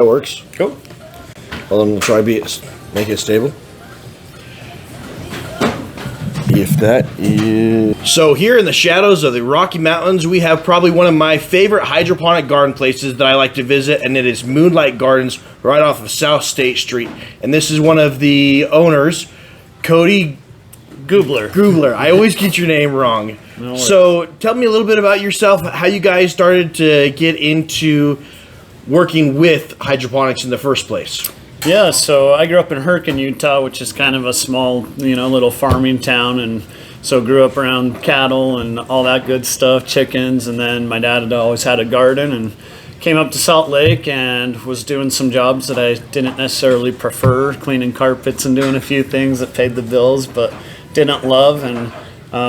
That works. Cool. Well, I'm going to try make it stable. If that is... So here in the shadows of the Rocky Mountains, we have probably one of my favorite hydroponic garden places that I like to visit, and it is Moonlight Gardens right off of South State Street. And this is one of the owners, Cody Gubler. I always get your name wrong. No So tell me a little bit about yourself, how you guys started to get into working with hydroponics in the first place. Yeah, so I grew up in Herkin, Utah, which is kind of a small, little farming town, and so grew up around cattle and all that good stuff, chickens, and then my dad had always had a garden, and came up to Salt Lake and was doing some jobs that I didn't necessarily prefer, cleaning carpets and doing a few things that paid the bills, but didn't love. And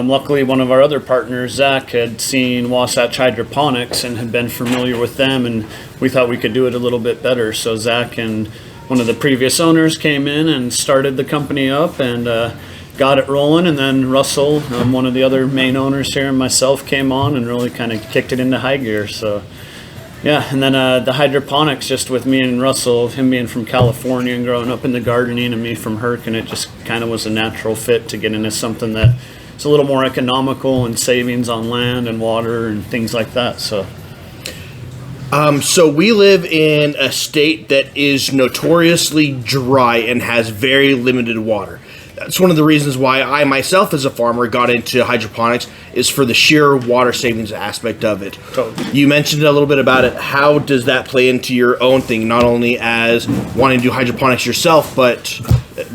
luckily one of our other partners, Zach, had seen Wasatch Hydroponics and had been familiar with them, and we thought we could do it a little bit better. So Zach and one of the previous owners came in and started the company up and got it rolling, and then Russell, one of the other main owners here, and myself came on and really kind of kicked it into high gear. So yeah, and then the hydroponics, just with me and Russell, him being from California and growing up in the gardening, and me from Herkin, it just kind of was a natural fit to get into something that is a little more economical and savings on land and water and things like that. So we live in a state that is notoriously dry and has very limited water. That's one of the reasons why I myself as a farmer got into hydroponics, is for the sheer water savings aspect of it. Totally. You mentioned a little bit about it. How does that play into your own thing, not only as wanting to do hydroponics yourself, but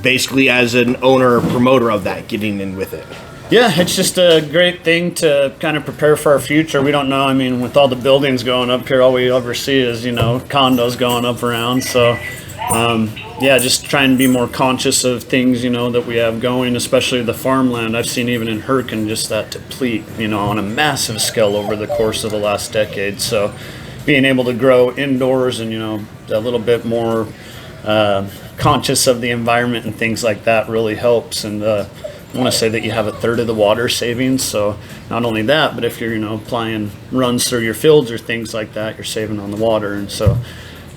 basically as an owner or promoter of that, getting in with it? Yeah, it's just a great thing to kind of prepare for our future. We don't know. I mean, with all the buildings going up here, all we ever see is, condos going up around. So, yeah, just trying to be more conscious of things, that we have going, especially the farmland. I've seen even in Herkin just that deplete, on a massive scale over the course of the last decade. So being able to grow indoors and, a little bit more conscious of the environment and things like that really helps. And I want to say that you have a third of the water savings. So not only that, but if you're, applying runs through your fields or things like that, you're saving on the water. And so,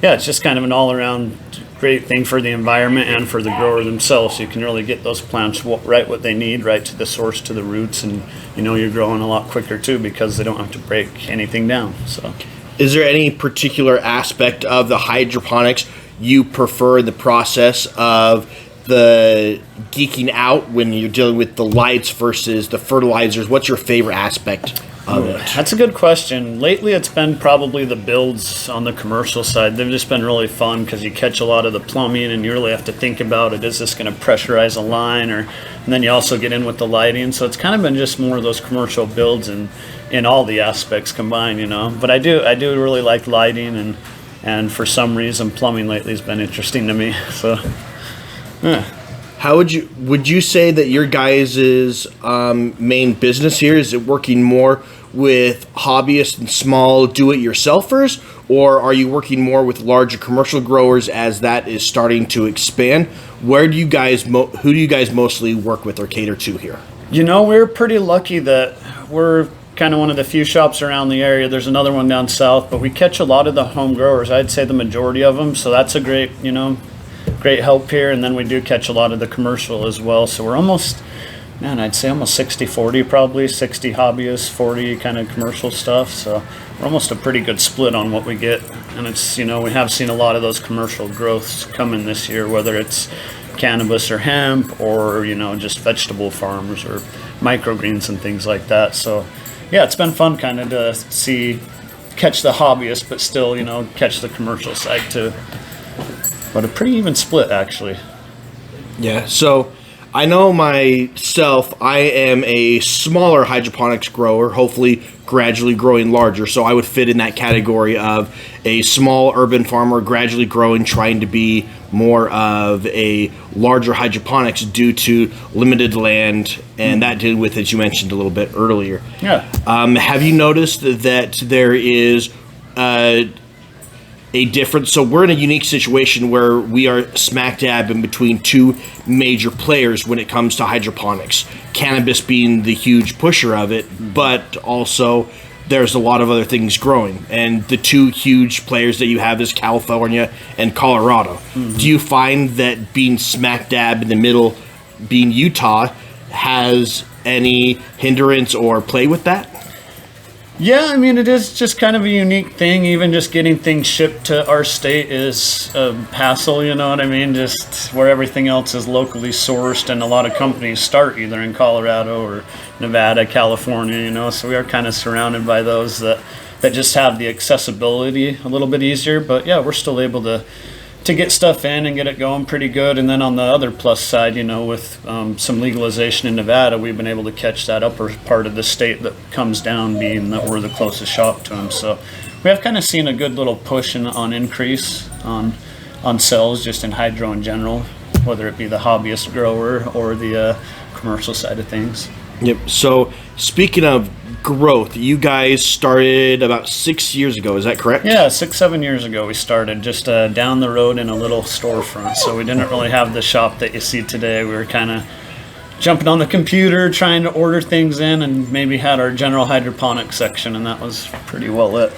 yeah, it's just kind of an all-around great thing for the environment and for the grower themselves. You can really get those plants right what they need, right to the source, to the roots, and you're growing a lot quicker too because they don't have to break anything down. So, is there any particular aspect of the hydroponics you prefer in the process of the geeking out when you're dealing with the lights versus the fertilizers? What's your favorite aspect of it? That's a good question. Lately, it's been probably the builds on the commercial side. They've just been really fun because you catch a lot of the plumbing and you really have to think about it. Is this going to pressurize a line? And then you also get in with the lighting. So it's kind of been just more of those commercial builds and in all the aspects combined, But I do really like lighting, and for some reason, plumbing lately has been interesting to me. So. Yeah. How would you say that your guys' main business here is? It working more with hobbyists and small do-it-yourselfers, or are you working more with larger commercial growers as that is starting to expand? Who do you guys mostly work with or cater to here? We're pretty lucky that we're kind of one of the few shops around the area. There's another one down south, but we catch a lot of the home growers. I'd say the majority of them. So that's a great help here. And then we do catch a lot of the commercial as well. So we're I'd say almost 60-40 probably, 60 hobbyists, 40 kind of commercial stuff. So we're almost a pretty good split on what we get. And it's, we have seen a lot of those commercial growths come in this year, whether it's cannabis or hemp or, just vegetable farms or microgreens and things like that. So yeah, it's been fun kind of to catch the hobbyists, but still, catch the commercial side too. But a pretty even split, actually. Yeah, so I know myself, I am a smaller hydroponics grower, hopefully gradually growing larger. So I would fit in that category of a small urban farmer gradually growing, trying to be more of a larger hydroponics due to limited land, and that did with, as you mentioned a little bit earlier. Yeah. Have you noticed that there is a difference? So we're in a unique situation where we are smack dab in between two major players when it comes to hydroponics. Cannabis being the huge pusher of it, but also there's a lot of other things growing. And the two huge players that you have is California and Colorado. Mm-hmm. Do you find that being smack dab in the middle, being Utah, has any hindrance or play with that? Yeah, I mean, it is just kind of a unique thing. Even just getting things shipped to our state is a hassle, you know what I mean? Just where everything else is locally sourced, and a lot of companies start either in Colorado or Nevada, California, you know, so we are kind of surrounded by those that just have the accessibility a little bit easier. But yeah, we're still able to get stuff in and get it going pretty good. And then on the other plus side, you know, with some legalization in Nevada, we've been able to catch that upper part of the state that comes down, being that we're the closest shop to them. So we have kind of seen a good little push on increase on sales just in hydro in general, whether it be the hobbyist grower or the commercial side of things. Yep. So speaking of growth, you guys started about 6 years ago, is that correct? Yeah, 6-7 years ago we started, just down the road in a little storefront. So we didn't really have the shop that you see today. We were kind of jumping on the computer, trying to order things in, and maybe had our general hydroponic section, and that was pretty well lit.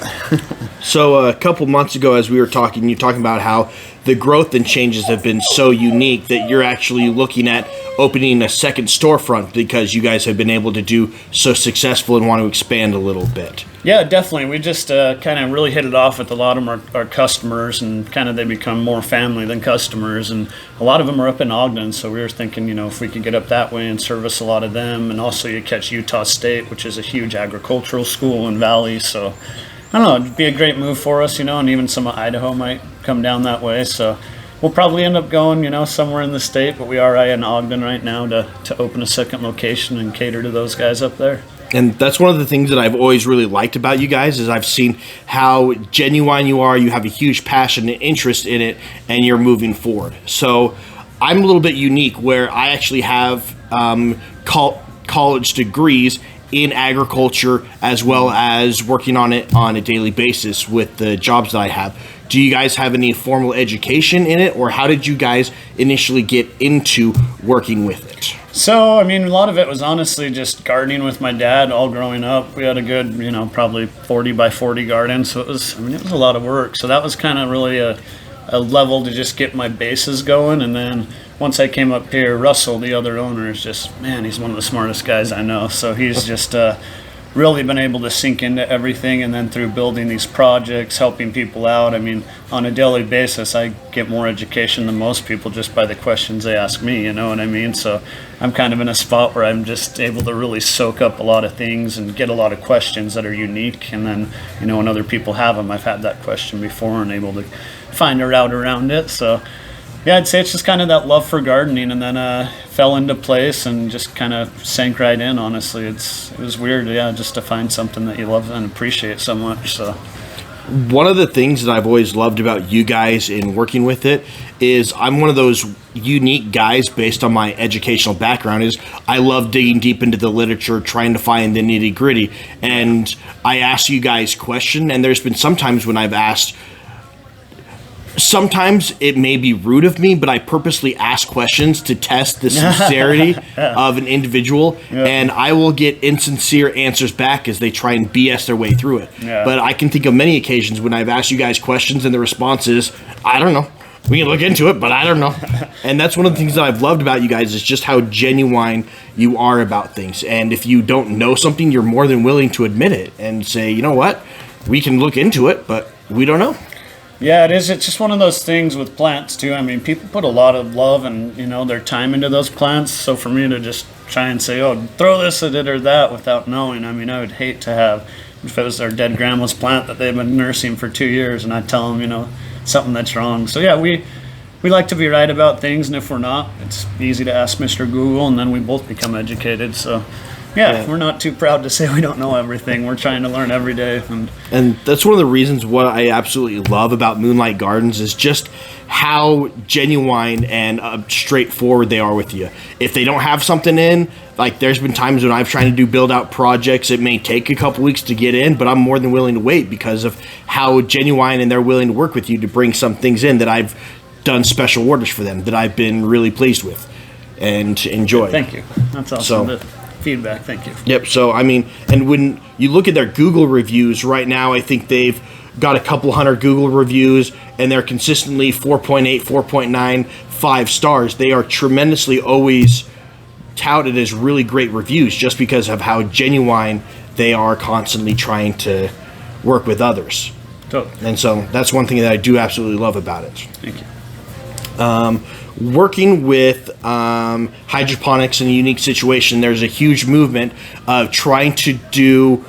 So a couple months ago, as we were talking, you talking about how the growth and changes have been so unique that you're actually looking at opening a second storefront because you guys have been able to do so successful and want to expand a little bit. Yeah, definitely. We just kind of really hit it off with a lot of our customers, and kind of they become more family than customers, and a lot of them are up in Ogden, so we were thinking, you know, if we could get up that way and service a lot of them. And also you catch Utah State, which is a huge agricultural school in Valley, so I don't know, it'd be a great move for us, you know, and even some of Idaho might come down that way. So we'll probably end up going, you know, somewhere in the state, but we are in Ogden right now to open a second location and cater to those guys up there. And that's one of the things that I've always really liked about you guys is I've seen how genuine you are. You have a huge passion and interest in it, and you're moving forward. So I'm a little bit unique where I actually have college degrees in agriculture as well as working on it on a daily basis with the jobs that I have. Do you guys have any formal education in it, or how did you guys initially get into working with it? So, I mean, a lot of it was honestly just gardening with my dad all growing up. We had a good, you know, probably 40 by 40 garden, so it was a lot of work. So that was kind of really a level to just get my bases going. And then once I came up here, Russell, the other owner, is just, man, he's one of the smartest guys I know. So he's just really been able to sink into everything, and then through building these projects, helping people out. I mean, on a daily basis, I get more education than most people just by the questions they ask me, you know what I mean? So I'm kind of in a spot where I'm just able to really soak up a lot of things and get a lot of questions that are unique. And then, you know, when other people have them, I've had that question before and able to find a route around it. So yeah, I'd say it's just kind of that love for gardening, and then fell into place and just kind of sank right in, honestly. It was weird, yeah, just to find something that you love and appreciate so much. So one of the things that I've always loved about you guys in working with it is I'm one of those unique guys based on my educational background is I love digging deep into the literature, trying to find the nitty gritty. And I ask you guys questions, and there's been some times when I've asked, sometimes it may be rude of me, but I purposely ask questions to test the sincerity of an individual, and I will get insincere answers back as they try and BS their way through it. But I can think of many occasions when I've asked you guys questions and the response is, I don't know. We can look into it, but I don't know. And that's one of the things that I've loved about you guys is just how genuine you are about things. And if you don't know something, you're more than willing to admit it and say, you know what, we can look into it, but we don't know. Yeah, it is. It's just one of those things with plants too. I mean, people put a lot of love and, you know, their time into those plants. So for me to just try and say, oh, throw this at it or that without knowing, I mean, I would hate to have, if it was their dead grandma's plant that they've been nursing for 2 years, and I tell them, you know, something that's wrong. So yeah, we like to be right about things, and if we're not, it's easy to ask Mr. Google, and then we both become educated. So yeah, we're not too proud to say we don't know everything. We're trying to learn every day. And that's one of the reasons what I absolutely love about Moonlight Gardens is just how genuine and straightforward they are with you. If they don't have something in, like there's been times when I've tried to do build out projects, it may take a couple weeks to get in, but I'm more than willing to wait because of how genuine and they're willing to work with you to bring some things in that I've done special orders for them that I've been really pleased with and enjoyed. Thank you. That's awesome. feedback. Thank you. Yep. So, I mean, and when you look at their Google reviews right now, I think they've got a couple hundred Google reviews, and they're consistently 4.8, 4.9, 5 stars. They are tremendously always touted as really great reviews just because of how genuine they are constantly trying to work with others. Totally. And so that's one thing that I do absolutely love about it. Thank you. Working with hydroponics in a unique situation, there's a huge movement of trying to do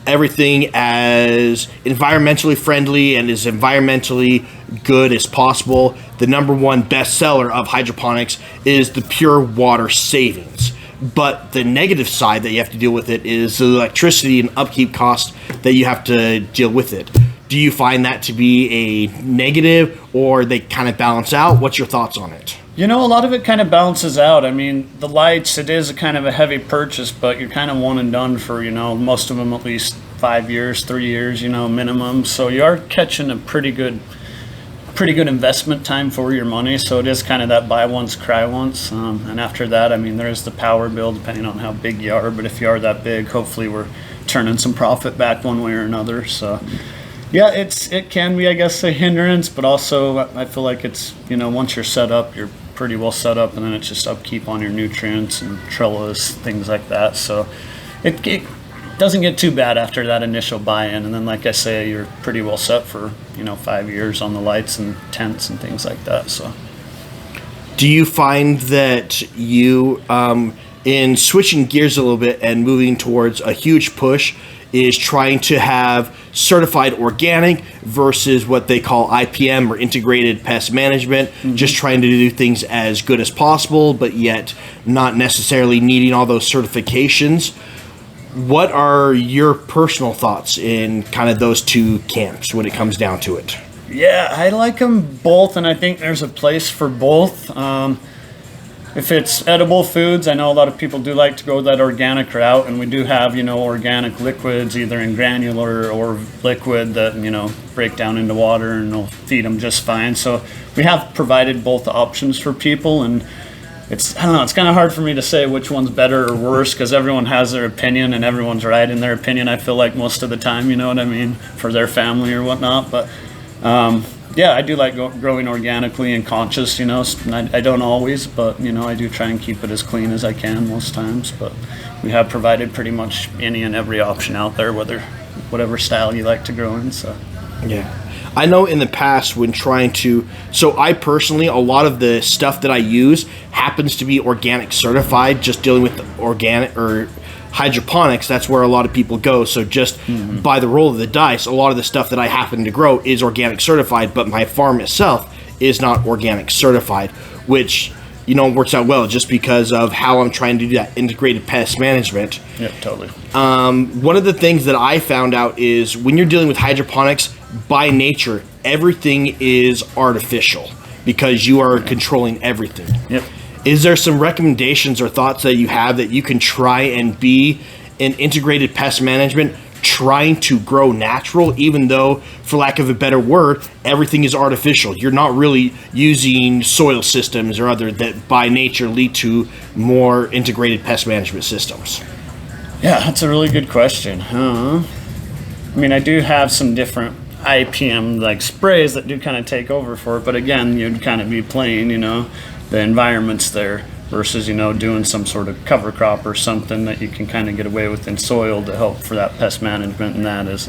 everything as environmentally friendly and as environmentally good as possible. The number one bestseller of hydroponics is the pure water savings. But the negative side that you have to deal with it is the electricity and upkeep cost that you have to deal with it. Do you find that to be a negative, or they kind of balance out? What's your thoughts on it? You know, a lot of it kind of balances out. I mean, the lights, it is a kind of a heavy purchase, but you're kind of one and done for, you know, most of them at least 5 years, 3 years, you know, minimum. So you are catching a pretty good investment time for your money. So it is kind of that buy once, cry once. And after that, I mean, there's the power bill depending on how big you are. But if you are that big, hopefully we're turning some profit back one way or another. So yeah, it can be, I guess, a hindrance, but also I feel like it's, you know, once you're set up, you're pretty well set up, and then it's just upkeep on your nutrients and trellis, things like that. So it doesn't get too bad after that initial buy-in, and then, like I say, you're pretty well set for, you know, 5 years on the lights and tents and things like that. So do you find that you, in switching gears a little bit and moving towards a huge push, is trying to have certified organic versus what they call IPM, or integrated pest management, just trying to do things as good as possible, but yet not necessarily needing all those certifications? What are your personal thoughts in kind of those two camps when it comes down to it? yeah, I like them both, and I think there's a place for both. If it's edible foods, I know a lot of people do like to go that organic route, and we do have, you know, organic liquids, either in granular or liquid, that, you know, break down into water and they'll feed them just fine. So we have provided both options for people, and I don't know, it's kind of hard for me to say which one's better or worse, because everyone has their opinion and everyone's right in their opinion, I feel like, most of the time, you know what I mean, for their family or whatnot. But yeah, I do like growing organically and conscious, you know. I don't always, but, you know, I do try and keep it as clean as I can most times. But we have provided pretty much any and every option out there, whatever style you like to grow in. So yeah, I know in the past when trying to, so I personally, a lot of the stuff that I use happens to be organic certified, just dealing with the organic or hydroponics. That's where a lot of people go. So just by the roll of the dice, a lot of the stuff that I happen to grow is organic certified, but my farm itself is not organic certified, which, you know, works out well just because of how I'm trying to do that integrated pest management. Yep, totally. One of the things that I found out is when you're dealing with hydroponics, by nature, everything is artificial because you are controlling everything. Yep. Is there some recommendations or thoughts that you have that you can try and be in integrated pest management, trying to grow natural, even though, for lack of a better word, everything is artificial? You're not really using soil systems or other that by nature lead to more integrated pest management systems. Yeah, that's a really good question. I mean, I do have some different IPM like sprays that do kind of take over for it, but again, you'd kind of be playing, you know, the environment's there versus, you know, doing some sort of cover crop or something that you can kind of get away with in soil to help for that pest management, and that is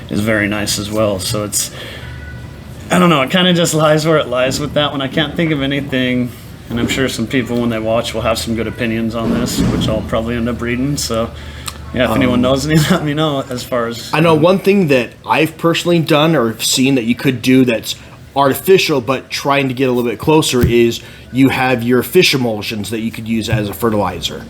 very nice as well. So it's, I don't know, it kind of just lies where it lies with that one. I can't think of anything, and I'm sure some people when they watch will have some good opinions on this, which I'll probably end up reading. So yeah, if anyone knows any, let me know. As far as, I know one thing that I've personally done or seen that you could do that's artificial but trying to get a little bit closer is you have your fish emulsions that you could use as a fertilizer.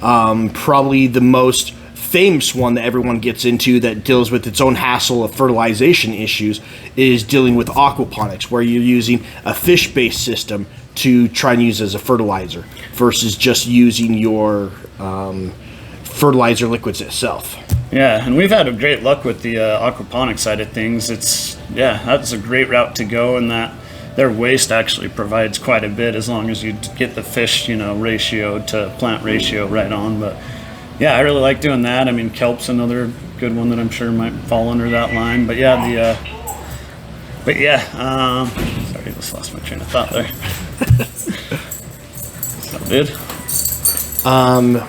Probably the most famous one that everyone gets into that deals with its own hassle of fertilization issues is dealing with aquaponics, where you're using a fish-based system to try and use as a fertilizer versus just using your fertilizer liquids itself. Yeah, and we've had a great luck with the aquaponic side of things. That's a great route to go, and that their waste actually provides quite a bit as long as you get the fish, you know, ratio to plant ratio right on. But Yeah, I really like doing that. I mean, kelp's another good one that I'm sure might fall under that line. But yeah, sorry, just lost my train of thought there. So good.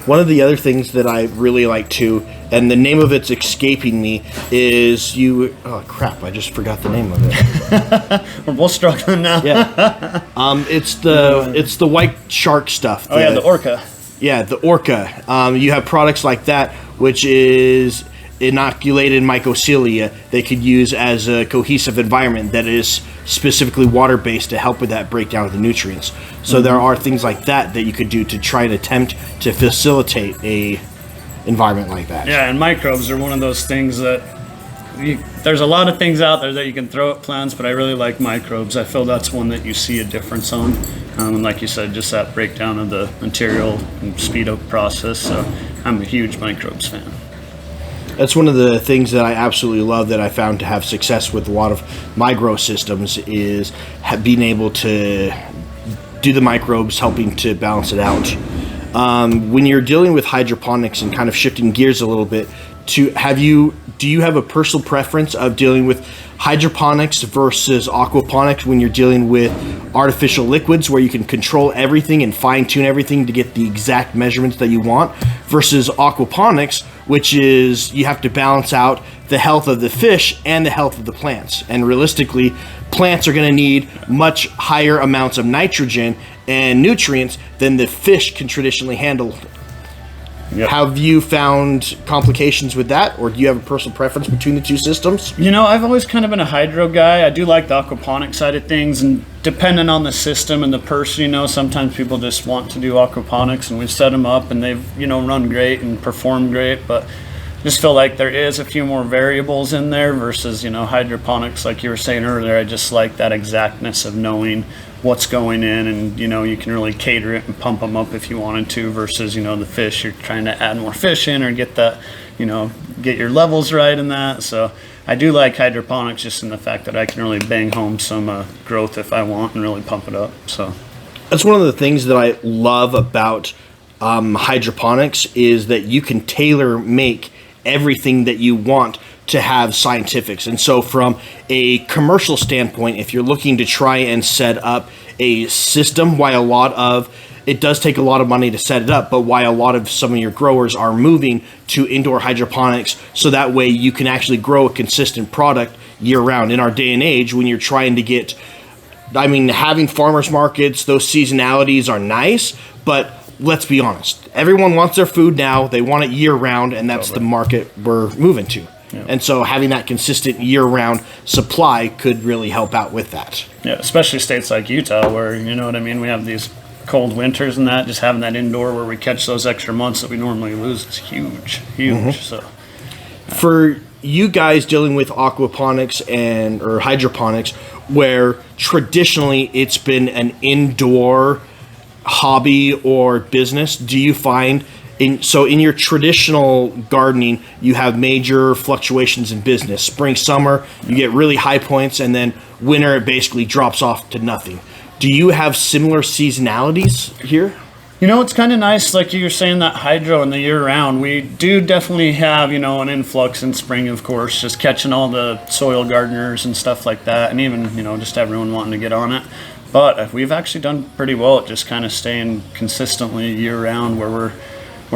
One of the other things that I really like too, and the name of it's escaping me, is oh crap, I just forgot the name of it. We're both struggling now. Yeah. It's the white shark stuff. Oh yeah, the orca. Yeah, the orca. You have products like that, which is inoculated mycelium they could use as a cohesive environment that is specifically water-based to help with that breakdown of the nutrients. So there are things like that you could do to try and attempt to facilitate a environment like that. Yeah, and microbes are one of those things that there's a lot of things out there that you can throw at plants, but I really like microbes. I feel that's one that you see a difference on. And like you said, just that breakdown of the material and speed up process. So I'm a huge microbes fan. That's one of the things that I absolutely love that I found to have success with a lot of my grow systems is being able to do the microbes, helping to balance it out. When you're dealing with hydroponics and kind of shifting gears a little bit, do you have a personal preference of dealing with hydroponics versus aquaponics when you're dealing with artificial liquids where you can control everything and fine-tune everything to get the exact measurements that you want, versus aquaponics, which is you have to balance out the health of the fish and the health of the plants? And realistically, plants are going to need much higher amounts of nitrogen and nutrients than the fish can traditionally handle. Yep. Have you found complications with that, or do you have a personal preference between the two systems? You know, I've always kind of been a hydro guy. I do like the aquaponic side of things, and depending on the system and the person, you know, sometimes people just want to do aquaponics, and we've set them up and they've, you know, run great and performed great, but just feel like there is a few more variables in there versus, you know, hydroponics, like you were saying earlier. I just like that exactness of knowing what's going in, and you know, you can really cater it and pump them up if you wanted to, versus, you know, the fish, you're trying to add more fish in or get that, you know, get your levels right in that. So I do like hydroponics just in the fact that I can really bang home some growth if I want and really pump it up. So that's one of the things that I love about hydroponics is that you can tailor make everything that you want to have scientifics. And so from a commercial standpoint, if you're looking to try and set up a system, it does take a lot of money to set it up, but why a lot of some of your growers are moving to indoor hydroponics, so that way you can actually grow a consistent product year round. In our day and age, when you're trying to get, having farmers markets, those seasonalities are nice, but let's be honest, everyone wants their food now, they want it year round, and that's the market we're moving to. Yeah. And so having that consistent year-round supply could really help out with that. Yeah, especially states like Utah where, you know what I mean, we have these cold winters and that, just having that indoor where we catch those extra months that we normally lose is huge. Mm-hmm. So for you guys dealing with aquaponics or hydroponics, where traditionally it's been an indoor hobby or business, do you find in your traditional gardening, you have major fluctuations in business? Spring, summer, you get really high points, and then winter, it basically drops off to nothing. Do you have similar seasonalities here? You know, it's kind of nice, like you were saying, that hydro in the year-round. We do definitely have, you know, an influx in spring, of course, just catching all the soil gardeners and stuff like that, and even, you know, just everyone wanting to get on it. But we've actually done pretty well at just kind of staying consistently year-round, where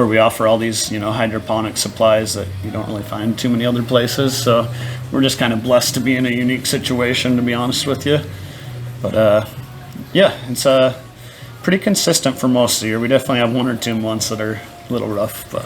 we offer all these, you know, hydroponic supplies that you don't really find too many other places. So we're just kind of blessed to be in a unique situation, to be honest with you. But yeah, it's pretty consistent for most of the year. We definitely have 1 or 2 months that are a little rough. But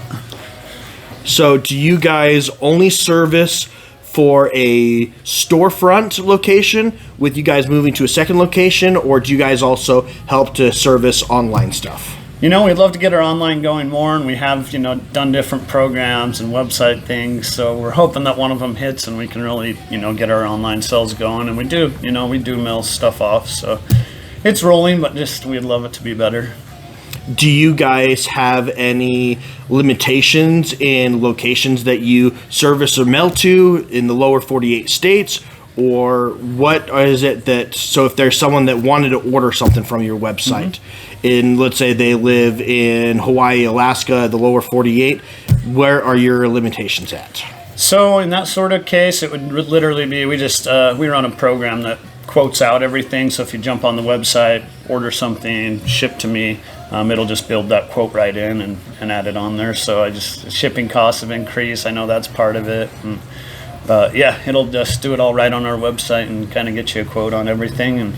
so do you guys only service for a storefront location with you guys moving to a second location, or do you guys also help to service online stuff? You know, we'd love to get our online going more, and we have, you know, done different programs and website things, so we're hoping that one of them hits and we can really, you know, get our online sales going. And we do, you know, we do mail stuff off, so it's rolling, but just we'd love it to be better. Do you guys have any limitations in locations that you service or mail to in the lower 48 states? Or what is it that, so if there's someone that wanted to order something from your website, let's say they live in Hawaii, Alaska, the lower 48, where are your limitations at? So in that sort of case, it would literally be, we run a program that quotes out everything. So if you jump on the website, order something, ship to me, it'll just build that quote right in and add it on there. So shipping costs have increased. I know that's part of it. But yeah, it'll just do it all right on our website and kind of get you a quote on everything,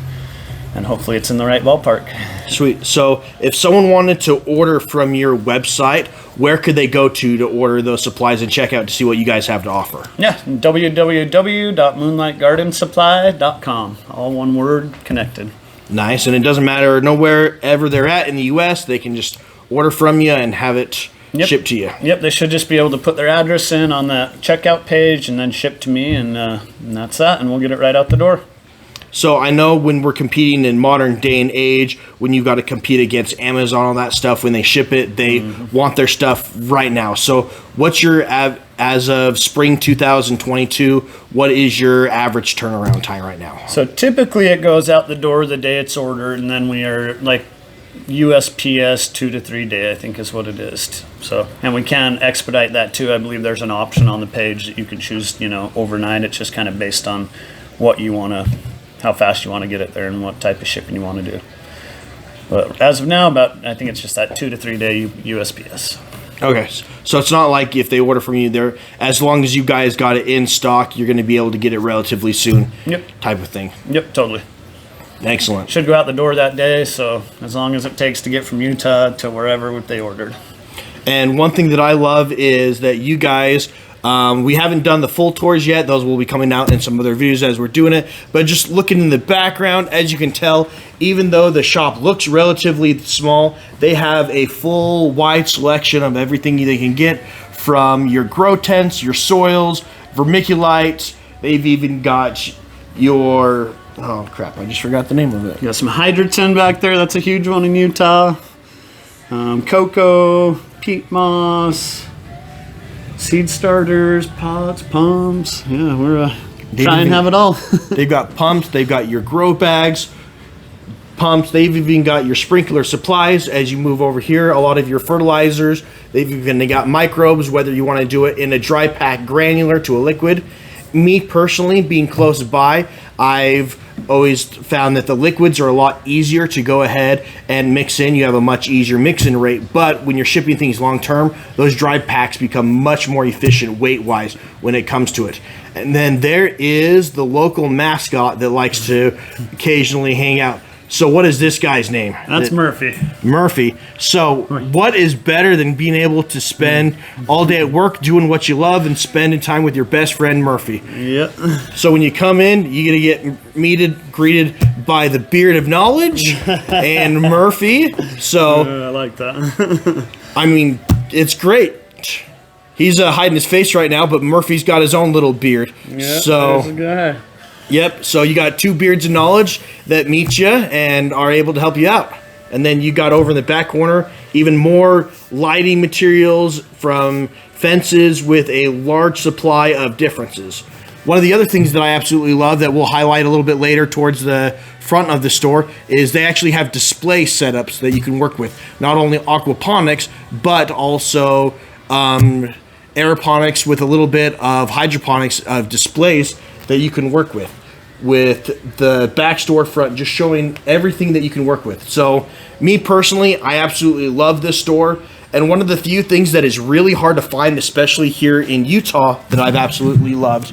and hopefully it's in the right ballpark. Sweet. So if someone wanted to order from your website, where could they go to order those supplies and check out to see what you guys have to offer? Yeah, www.moonlightgardensupply.com. All one word, connected. Nice. And it doesn't matter wherever they're at in the U.S., they can just order from you and have it shipped to you. Yep, they should just be able to put their address in on that checkout page and then ship to me, and that's that, and we'll get it right out the door. So I know when we're competing in modern day and age, when you've got to compete against Amazon, all that stuff, when they ship it, they want their stuff right now. So what's your, as of spring 2022, what is your average turnaround time right now? So typically it goes out the door the day it's ordered, and then we are like USPS 2 to 3 day, I think is what it is. So, and we can expedite that too. I believe there's an option on the page that you can choose, overnight. It's just kind of based on what you want to, how fast you want to get it there and what type of shipping you want to do. But as of now, I think it's just that 2 to 3 day USPS. Okay, so it's not like if they order from you there, as long as you guys got it in stock, you're going to be able to get it relatively soon. Yep. Type of thing. Yep, totally. Excellent. Should go out the door that day, so as long as it takes to get from Utah to wherever they ordered. And one thing that I love is that you guys, we haven't done the full tours yet. Those will be coming out in some other videos as we're doing it. But just looking in the background, as you can tell, even though the shop looks relatively small, they have a full wide selection of everything they can get, from your grow tents, your soils, vermiculites. They've even got your... Oh, crap, I just forgot the name of it. You got some hydroton back there. That's a huge one in Utah. Cocoa, peat moss, seed starters, pots, pumps. Yeah, we're trying to have it all. They've got pumps. They've got your grow bags, pumps. They've even got your sprinkler supplies as you move over here. A lot of your fertilizers. They got microbes, whether you want to do it in a dry pack granular to a liquid. Me personally, being close by, I've always found that the liquids are a lot easier to go ahead and mix in. You have a much easier mix-in rate, but when you're shipping things long-term, those dry packs become much more efficient weight-wise when it comes to it. And then there is the local mascot that likes to occasionally hang out. So what is this guy's name? That's Murphy. Murphy. So what is better than being able to spend all day at work doing what you love and spending time with your best friend Murphy? Yep. So when you come in, you're going to get greeted by the beard of knowledge and Murphy. So I like that. I mean, it's great. He's hiding his face right now, but Murphy's got his own little beard. Yep, so there's a guy. Yep, so you got two beards of knowledge that meet you and are able to help you out. And then you got over in the back corner even more lighting materials from fences with a large supply of differences. One of the other things that I absolutely love that we'll highlight a little bit later towards the front of the store is they actually have display setups that you can work with. Not only aquaponics, but also aeroponics with a little bit of hydroponics of displays that you can work with the back storefront, just showing everything that you can work with. So me personally, I absolutely love this store. And one of the few things that is really hard to find, especially here in Utah, that I've absolutely loved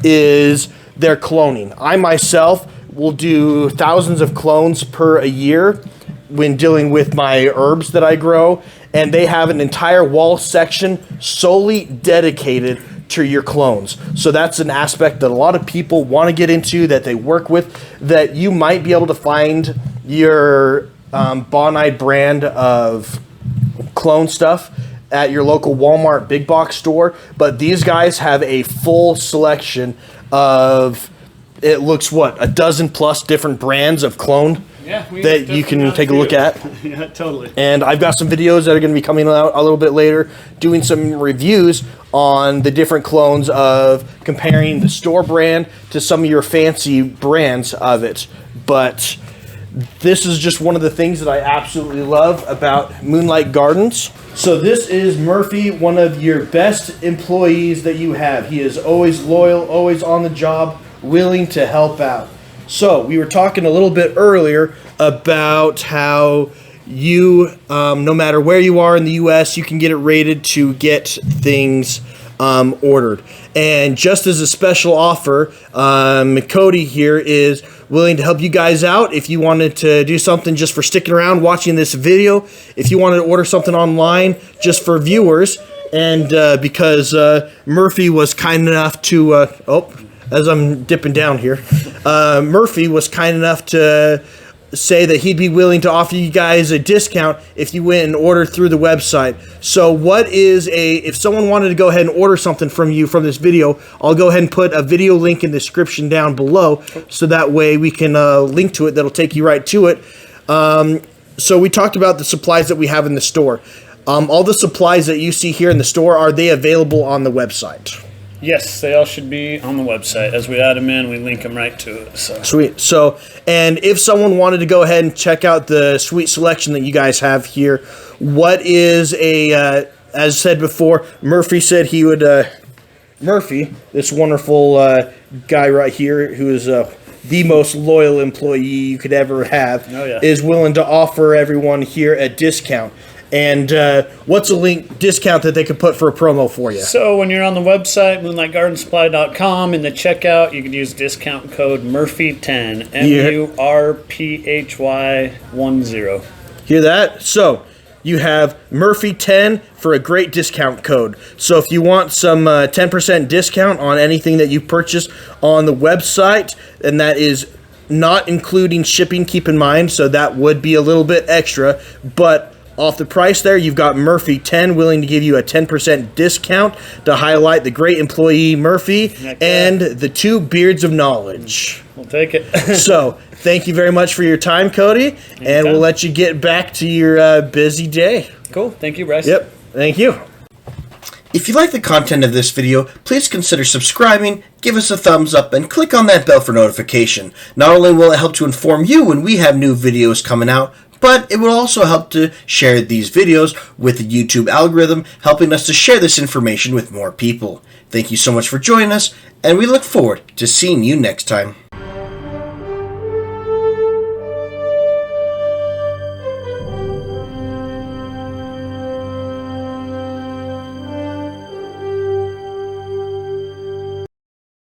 is their cloning. I myself will do thousands of clones per a year when dealing with my herbs that I grow. And they have an entire wall section solely dedicated to your clones. So that's an aspect that a lot of people want to get into, that they work with, that you might be able to find your Bonide brand of clone stuff at your local Walmart big box store. But these guys have a full selection of, it looks what, a dozen plus different brands of clone that you can take a look at. Yeah, totally. And I've got some videos that are going to be coming out a little bit later, doing some reviews on the different clones of comparing the store brand to some of your fancy brands of it. But This is just one of the things that I absolutely love about Moonlight Gardens. So this is Murphy, one of your best employees that you have. He is always loyal, always on the job, willing to help out. So we were talking a little bit earlier about how you, no matter where you are in the U.S., you can get it rated to get things ordered. And just as a special offer, Cody here is willing to help you guys out. If you wanted to do something just for sticking around watching this video, if you wanted to order something online just for viewers, and because Murphy was kind enough to, as I'm dipping down here, Murphy was kind enough to say that he'd be willing to offer you guys a discount if you went and ordered through the website. So if someone wanted to go ahead and order something from you from this video, I'll go ahead and put a video link in the description down below, so that way we can link to it. That'll take you right to it. So we talked about the supplies that we have in the store. All the supplies that you see here in the store, are they available on the website? Yes, they all should be on the website. As we add them in, we link them right to it. So. Sweet. So, and if someone wanted to go ahead and check out the sweet selection that you guys have here, what is as said before, Murphy said he would, Murphy, this wonderful guy right here, who is the most loyal employee you could ever have, is willing to offer everyone here a discount. And what's a discount that they could put for a promo for you? So when you're on the website, moonlightgardensupply.com, in the checkout, you could use discount code Murphy10, MURPHY10. Hear that? So you have Murphy10 for a great discount code. So if you want some 10% discount on anything that you purchase on the website, and that is not including shipping, keep in mind, so that would be a little bit extra, but off the price there, you've got Murphy 10 willing to give you a 10% discount to highlight the great employee Murphy and the two beards of knowledge. We'll take it. So, thank you very much for your time, Cody, and we'll let you get back to your busy day. Cool. Thank you, Bryce. Yep. Thank you. If you like the content of this video, please consider subscribing, give us a thumbs up, and click on that bell for notification. Not only will it help to inform you when we have new videos coming out, but it will also help to share these videos with the YouTube algorithm, helping us to share this information with more people. Thank you so much for joining us, and we look forward to seeing you next time.